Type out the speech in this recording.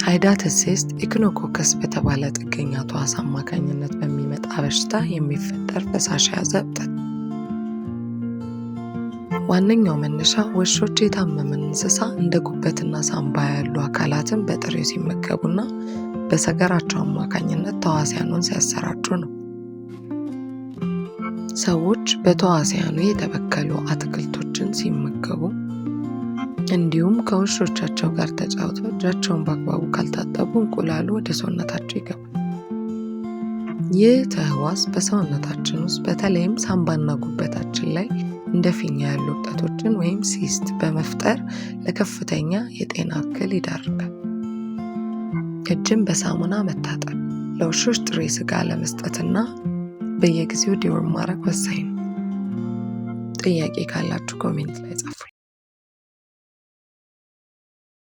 ሃይዳትስ ሲስት ኢክኖኮከስ በተባለ ጥገኛ ተዋስ አማካኝነት በሚመጣ በሽታ የሚፈጠር ፈሳሽ የያዘ እብጠት። ዋነኛው መነሻ ውሾች የታመመን እንስሳ እንደ ጉበትና ሳምባ ያሉ አካላትን በጥሬው ሲመገቡና በሰገራቸው አማካኝነት ተዋሲያኑን ሲያሰራጩ ነው። ሰዎች በተዋሲያኑ የተበከሉ አትክልቶችን ሲመገቡ እንዲሁም ከውሾቻቸው ጋር ተጫውተው እጃቸውን በአግባቡ ካልታጠቡ እንቁላሉ ወደ ሰውነታቸው ይገባል። ይህ ተህዋስ በሰውነታችን ውስጥ በተለይም ሳምባና ጉበታችን ላይ እንደ ፊኛ ያሉ እብጠቶችን ወይም ሲስት በመፍጠር ለከፍተኛ የጤና እክል ይዳርጋል። እጅን በሳሙና መታጠብ፣ ለውሾች ጥሬ ስጋ ለመስጠትና በየጊዜው ዲወርም ማድረግ ወሳኝ ነው። ጥያቄ ካላችሁ ኮሜንት ላይ ጻፉ።